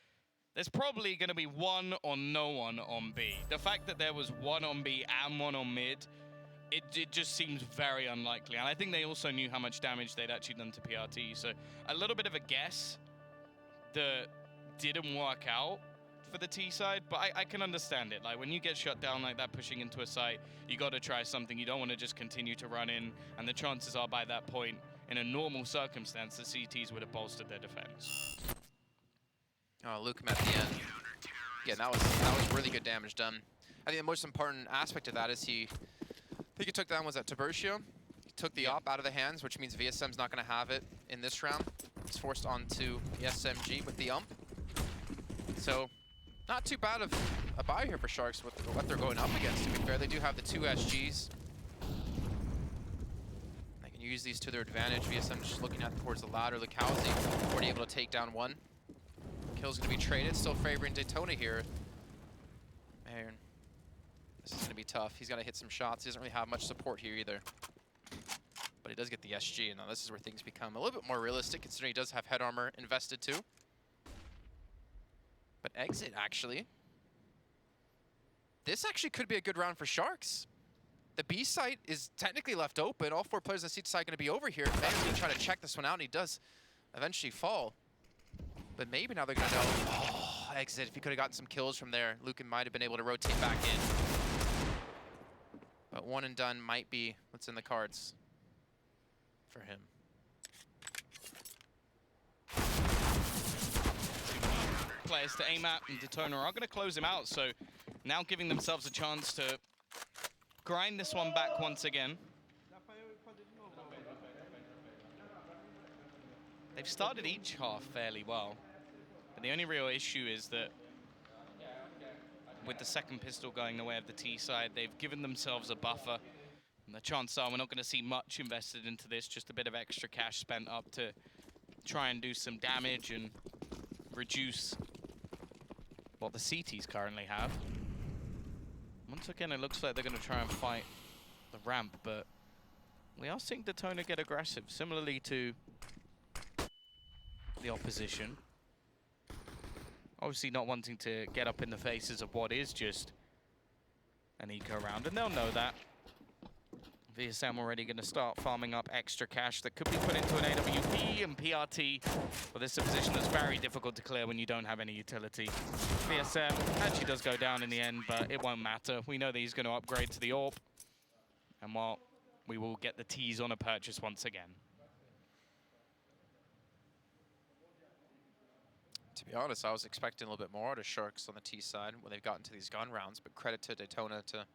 there's probably going to be one or no one on B. The fact that there was one on B and one on mid, it just seems very unlikely. And I think they also knew how much damage they'd actually done to PRT. So a little bit of a guess that didn't work out for the T side, but I can understand it. Like when you get shut down like that, pushing into a site, you got to try something. You don't want to just continue to run in. And the chances are by that point, in a normal circumstance, the CTs would have bolstered their defense. Oh, Lukum at the end. Yeah, that was really good damage done. I think the most important aspect of that is I think he took down, was that Tiburcio? He took the op out of the hands, which means VSM's not going to have it in this round. It's forced onto the SMG with the ump. So, not too bad of a buy here for Sharks with what they're going up against, to be fair. They do have the 2 SGs. They can use these to their advantage. VSM just looking at towards the ladder. Lukowski already able to take down 1. Kill's going to be traded, still favoring Detona here. Man, this is going to be tough. He's got to hit some shots. He doesn't really have much support here either. But he does get the SG, and now this is where things become a little bit more realistic, considering he does have head armor invested too. But exit, actually. This actually could be a good round for Sharks. The B site is technically left open. All 4 players on the C side are going to be over here. Man's going to try to check this one out, and he does eventually fall. But maybe now they're going to know, oh, exit. If he could have gotten some kills from there, Lucan might have been able to rotate back in. But one and done might be what's in the cards for him. Players to aim at, and Detona are going to close him out, so now giving themselves a chance to grind this one back once again. They've started each half fairly well, but the only real issue is that with the second pistol going the way of the T side, they've given themselves a buffer. And the chances are we're not going to see much invested into this, just a bit of extra cash spent up to try and do some damage and reduce what the CTs currently have. Once again, it looks like they're going to try and fight the ramp, but we are seeing Detona get aggressive, similarly to the opposition. Obviously not wanting to get up in the faces of what is just an eco round, and they'll know that. VSM already going to start farming up extra cash that could be put into an AWP and PRT. Well, this is a position that's very difficult to clear when you don't have any utility. VSM actually does go down in the end, but it won't matter. We know that he's going to upgrade to the AWP. And well, we will get the T's on a purchase once again. To be honest, I was expecting a little bit more out of Sharks on the T side when they've gotten to these gun rounds, but credit to Detona to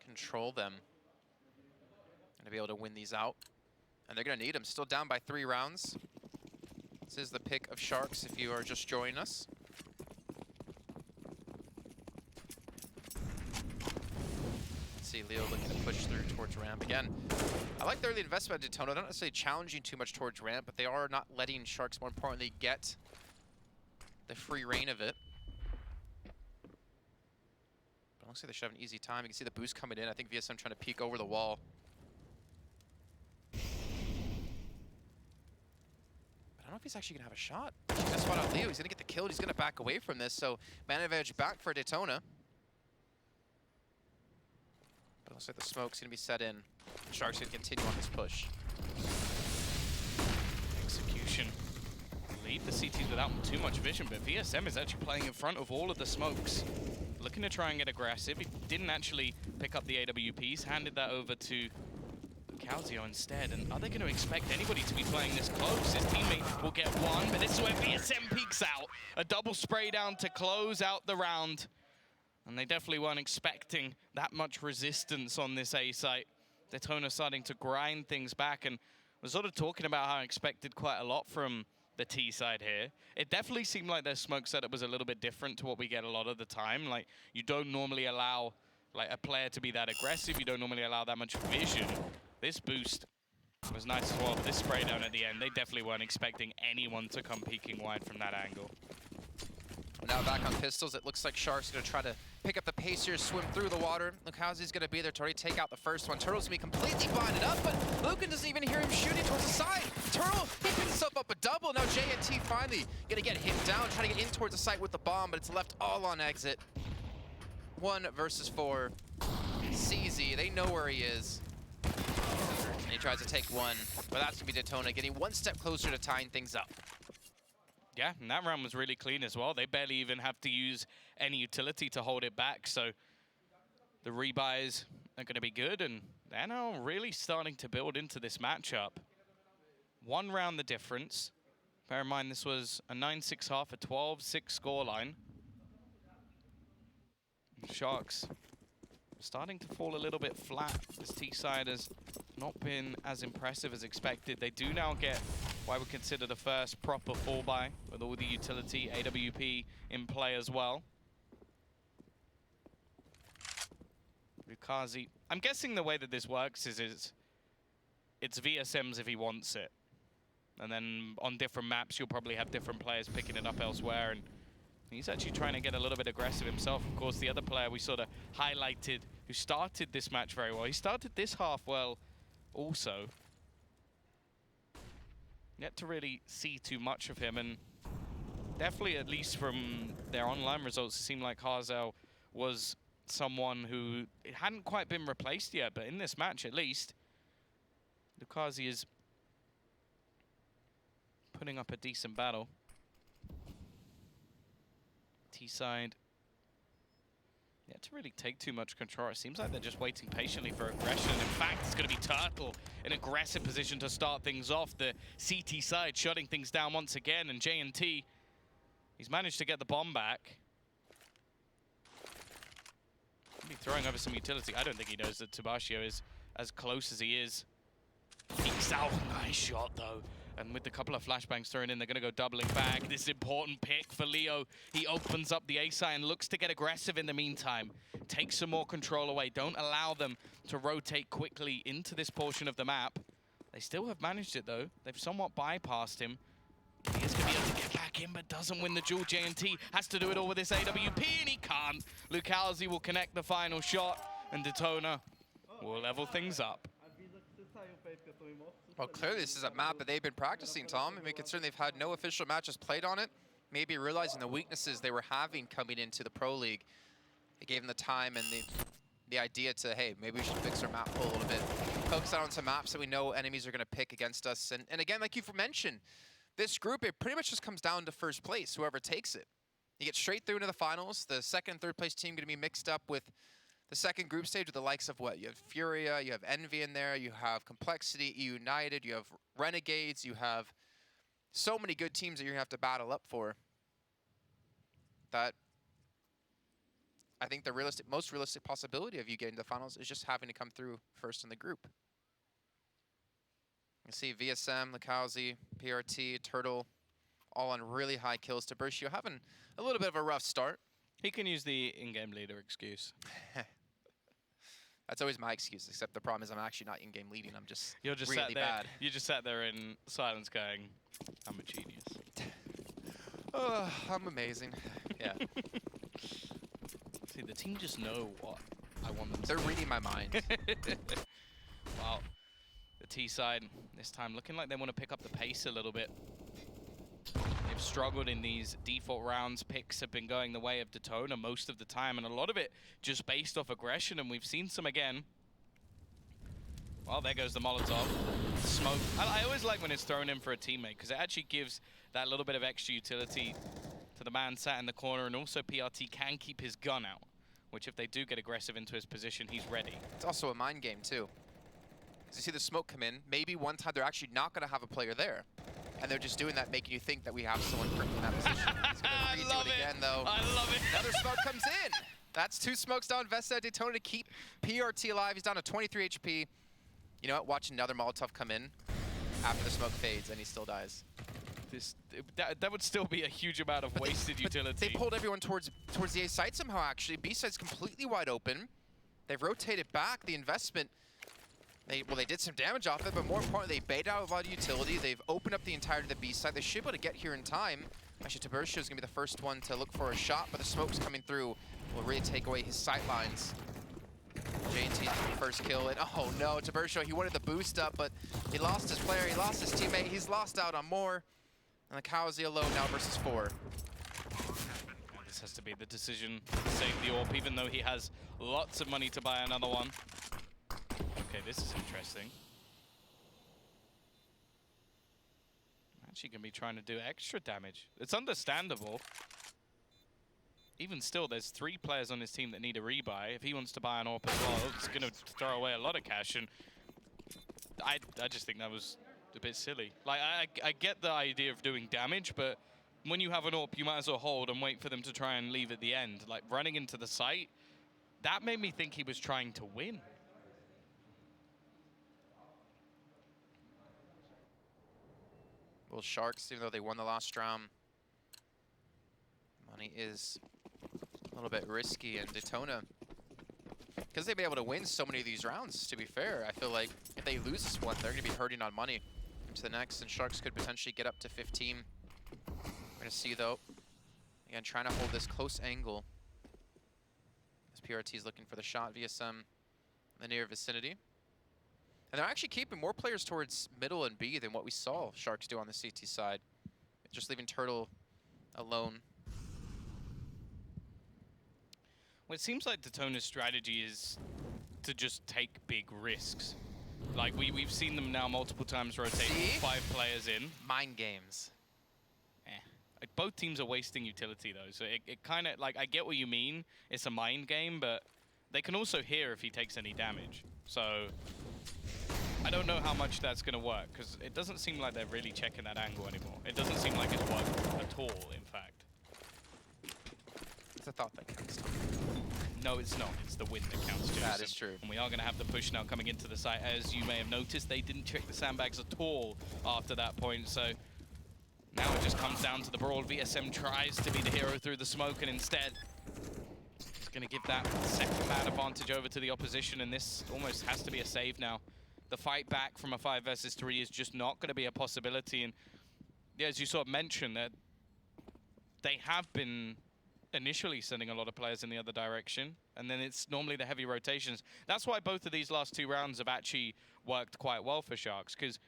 control them and to be able to win these out. And they're going to need them. Still down by 3 rounds. This is the pick of Sharks if you are just joining us. See Leo looking to push through towards ramp again. I like the early investment at Detona. They're not necessarily challenging too much towards ramp, but they are not letting Sharks, more importantly, get the free reign of it. But it looks like they should have an easy time. You can see the boost coming in. I think VSM trying to peek over the wall. But I don't know if he's actually going to have a shot. He's going to spot out Leo. He's going to get the kill. He's going to back away from this. So man advantage back for Detona. But it looks like the smoke's going to be set in. Sharks going to continue on this push. Execution. Lead the CTs without too much vision, but VSM is actually playing in front of all of the smokes. Looking to try and get aggressive. He didn't actually pick up the AWPs, handed that over to Calzio instead. And are they going to expect anybody to be playing this close? His teammate will get one, but this is where VSM peeks out. A double spray down to close out the round. And they definitely weren't expecting that much resistance on this A site. Detona starting to grind things back, and was sort of talking about how I expected quite a lot from the T side here. It definitely seemed like their smoke setup was a little bit different to what we get a lot of the time. Like, you don't normally allow like a player to be that aggressive. You don't normally allow that much vision. This boost was nice as well, but this spray down at the end, they definitely weren't expecting anyone to come peeking wide from that angle. Now back on pistols, it looks like Shark's going to try to pick up the pace here, swim through the water. Look how he's going to be there to already take out the first one. Turtle's going to be completely blinded up, but Lucan doesn't even hear him shooting towards the side. Turtle, he picks himself up a double. Now JNT finally going to get him down, trying to get in towards the site with the bomb, but it's left all on exit. 1 versus 4. CZ, they know where he is. And he tries to take one, but that's going to be Detona getting 1 step closer to tying things up. Yeah, and that round was really clean as well. They barely even have to use any utility to hold it back, so the rebuys are going to be good, and they're now really starting to build into this matchup. 1 round the difference. Bear in mind, this was a 9-6 half, a 12-6 scoreline. Sharks starting to fall a little bit flat. This T-side has not been as impressive as expected. They do now get what I would consider the first proper fall buy with all the utility, AWP in play as well. Lukazi. I'm guessing the way that this works is it's VSM's if he wants it. And then on different maps, you'll probably have different players picking it up elsewhere. And he's actually trying to get a little bit aggressive himself. Of course, the other player we sort of highlighted who started this match very well. He started this half well also. Yet to really see too much of him, and definitely, at least from their online results, it seemed like Hazel was someone who it hadn't quite been replaced yet, but in this match at least, Lukazi is putting up a decent battle. T-side, yet to really take too much control. It seems like they're just waiting patiently for aggression. In fact, it's going to be Turtle in aggressive position to start things off. The CT side shutting things down once again, and JNT, he's managed to get the bomb back. Be throwing over some utility. I don't think he knows that Tabashio is as close as he is. Peeks out. Nice shot, though. And with a couple of flashbangs thrown in, they're going to go doubling back. This is important pick for Leo. He opens up the A site and looks to get aggressive in the meantime. Take some more control away. Don't allow them to rotate quickly into this portion of the map. They still have managed it, though. They've somewhat bypassed him. He is going to be able to get back in, but doesn't win the duel. JNT has to do it all with this AWP, and he can't. Lucalzi will connect the final shot, and Detona will level things up. Well, clearly this is a map that they've been practicing, Tom. I mean, considering they've had no official matches played on it, maybe realizing the weaknesses they were having coming into the Pro League. It gave them the time and the idea to, hey, maybe we should fix our map pool a little bit. Focus on some maps that we know enemies are going to pick against us. And again, like you've mentioned, this group, it pretty much just comes down to first place, whoever takes it. You get straight through into the finals. The second and third place team going to be mixed up with the second group stage with the likes of what? You have Furia, you have Envy in there, you have Complexity, United, you have Renegades, you have so many good teams that you're going to have to battle up for. That I think the most realistic possibility of you getting to the finals is just having to come through first in the group. You see VSM, Lakauzi, PRT, Turtle, all on really high kills. Tiburcio having a little bit of a rough start. He can use the in-game leader excuse. That's always my excuse, except the problem is I'm actually not in-game leading. I'm just, You're just really sat there, bad. You just sat there in silence going, I'm a genius. Oh, I'm amazing. Yeah. See, the team just know what I want them to They're do. reading my mind. Wow. The T side this time looking like they want to pick up the pace a little bit. They've struggled in these default rounds. Picks have been going the way of Detona most of the time, and a lot of it just based off aggression, and we've seen some again. Well, there goes the Molotov. Smoke. I always like when it's thrown in for a teammate, because it actually gives that little bit of extra utility to the man sat in the corner, and also PRT can keep his gun out, which if they do get aggressive into his position, he's ready. It's also a mind game, too. As you see the smoke come in, maybe one time they're actually not going to have a player there. And they're just doing that, making you think that we have someone currently in that position. He's going to redo it again, though. I love it. Another smoke comes in. That's 2 smokes down Vesta Detona to keep PRT alive. He's down to 23 HP. You know what? Watch another Molotov come in after the smoke fades, and he still dies. That would still be a huge amount of wasted utility. They pulled everyone towards the A site somehow, actually. B side's completely wide open. They've rotated back. The investment... They did some damage off it, but more importantly, they baited out a lot of utility. They've opened up the entirety of the B side. They should be able to get here in time. Actually, Tiburcio is going to be the first one to look for a shot, but the smoke's coming through will really take away his sight lines. JNT's first kill, and oh no, Tiburcio, he wanted the boost up, but he lost his player, he lost his teammate, he's lost out on more. And Lakauzi alone now versus 4. This has to be the decision to save the AWP, even though he has lots of money to buy another one. Okay, this is interesting. Actually going to be trying to do extra damage. It's understandable. Even still, there's 3 players on his team that need a rebuy. If he wants to buy an AWP as well, it's going to throw away a lot of cash. And I just think that was a bit silly. Like, I get the idea of doing damage, but when you have an AWP, you might as well hold and wait for them to try and leave at the end. Like, running into the site, that made me think he was trying to win. Well, Sharks, even though they won the last round, money is a little bit risky, and Detona, because they've been able to win so many of these rounds, to be fair, I feel like if they lose this one, they're going to be hurting on money into the next, and Sharks could potentially get up to 15. We're going to see, though, again, trying to hold this close angle as PRT is looking for the shot via some in the near vicinity. And they're actually keeping more players towards middle and B than what we saw Sharks do on the CT side. Just leaving Turtle alone. Well, it seems like Detona's strategy is to just take big risks. Like, we've seen them now multiple times rotate 5 players in. Mind games. Like, both teams are wasting utility, though. So it kind of, like, I get what you mean. It's a mind game, but they can also hear if he takes any damage. So I don't know how much that's going to work, because it doesn't seem like they're really checking that angle anymore. It doesn't seem like it's worked at all, in fact. It's a thought that counts. No, it's not. It's the win that counts, Jason. That is true. And we are going to have the push now coming into the site. As you may have noticed, they didn't check the sandbags at all after that point. So now it just comes down to the brawl. VSM tries to be the hero through the smoke, and instead it's going to give that second man advantage over to the opposition. And this almost has to be a save now. The fight back from a 5 versus 3 is just not going to be a possibility. And yeah, as you sort of mentioned, that they have been initially sending a lot of players in the other direction, and then it's normally the heavy rotations. That's why both of these last 2 rounds have actually worked quite well for Sharks, because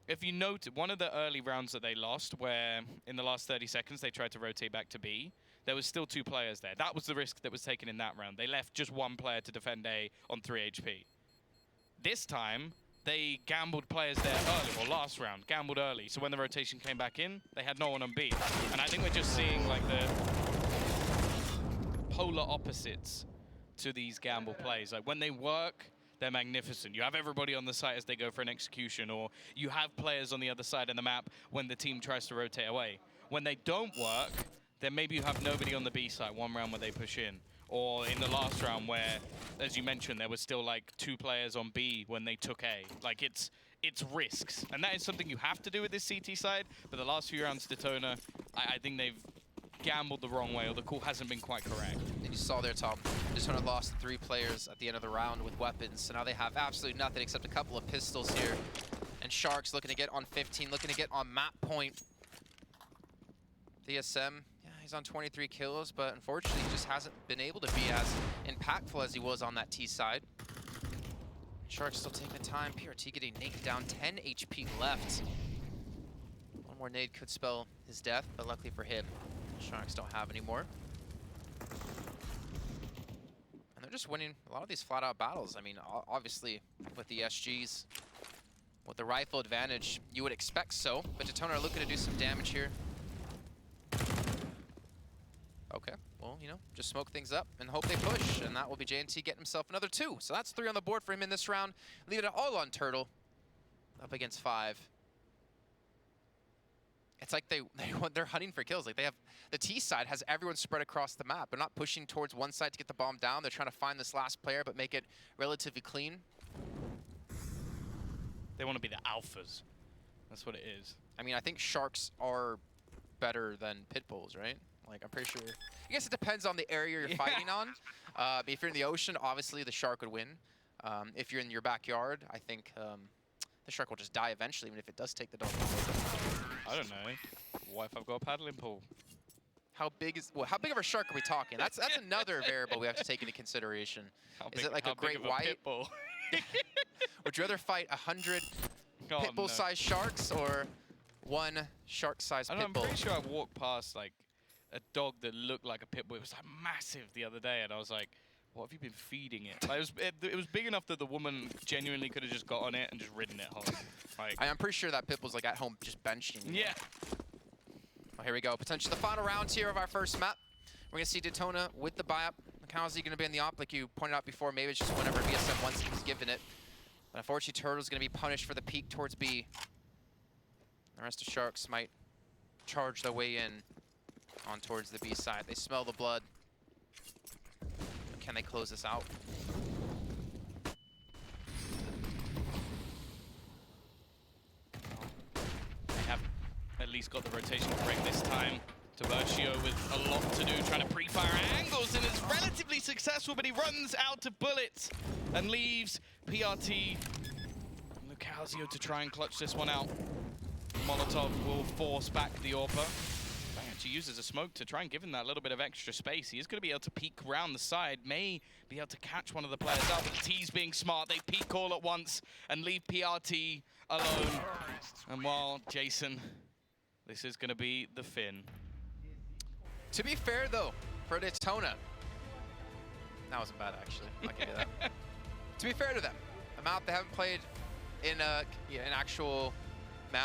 if you note, one of the early rounds that they lost, where in the last 30 seconds they tried to rotate back to B, there was still 2 players there. That was the risk that was taken in that round. They left just 1 player to defend A on 3 HP. This time, they gambled players there early, or last round, gambled early. So when the rotation came back in, they had no one on B. And I think we're just seeing like the polar opposites to these gamble plays. Like when they work, they're magnificent. You have everybody on the site as they go for an execution, or you have players on the other side of the map when the team tries to rotate away. When they don't work, then maybe you have nobody on the B side, 1 round where they push in. Or in the last round where, as you mentioned, there was still like 2 players on B when they took A. Like it's risks. And that is something you have to do with this CT side. But the last few rounds, Detona, I think they've gambled the wrong way, or the call hasn't been quite correct. And you saw there, Tom, Detona lost 3 players at the end of the round with weapons, so now they have absolutely nothing except a couple of pistols here. And Sharks looking to get on 15, looking to get on map point. DSM, yeah, he's on 23 kills, but unfortunately he just hasn't been able to be as impactful as he was on that T side. Sharks still taking the time. PRT getting naked down, 10 HP left. 1 more nade could spell his death, but luckily for him, Sharks don't have any more. And they're just winning a lot of these flat-out battles. I mean, obviously, with the SGs, with the rifle advantage, you would expect so. But Detona are looking to do some damage here. Okay, well, you know, just smoke things up and hope they push. And that will be JNT getting himself another 2. So that's 3 on the board for him in this round. Leaving it all on Turtle. Up against 5. It's like they're hunting for kills. Like they have, the T side has everyone spread across the map. They're not pushing towards one side to get the bomb down. They're trying to find this last player, but make it relatively clean. They want to be the alphas. That's what it is. I mean, I think Sharks are better than Pitbulls, right? Like, I'm pretty sure. I guess it depends on the area you're fighting on. If you're in the ocean, obviously the Shark would win. If you're in your backyard, I think the Shark will just die eventually, even if it does take the dog. I don't know. What if I've got a paddling pool? How big of a shark are we talking? That's another variable we have to take into consideration. Is it like a great white? Would you rather fight 100 pitbull-sized sharks or 1 shark-sized pitbull? I'm pretty sure I walked past like a dog that looked like a pitbull. It was like massive the other day, and I was like, what have you been feeding it? Like, it was big enough that the woman genuinely could have just got on it and just ridden it home. Like, I'm pretty sure that Pitbull's like at home just benching. Yeah. Well, here we go. Potentially the final round here of our first map. We're going to see Detona with the buy-up. How is he going to be in the op? Like you pointed out before, maybe it's just whenever VSM wants he's given it. But unfortunately, Turtle's going to be punished for the peek towards B. The rest of Sharks might charge their way in on towards the B side. They smell the blood. Can they close this out? They have at least got the rotation correct this time. Vertigo with a lot to do, trying to pre-fire angles, and it's relatively successful, but he runs out of bullets and leaves PRT and Lucasio to try and clutch this one out. Molotov will force back the AWPer. Actually uses a smoke to try and give him that little bit of extra space. He is going to be able to peek around the side, may be able to catch one of the players out, but the T's being smart. They peek all at once and leave PRT alone. And while Jason, this is going to be the Finn. To be fair, though, for Detona, that wasn't bad, actually. I'll give you that. To be fair to them, a map they haven't played in an actual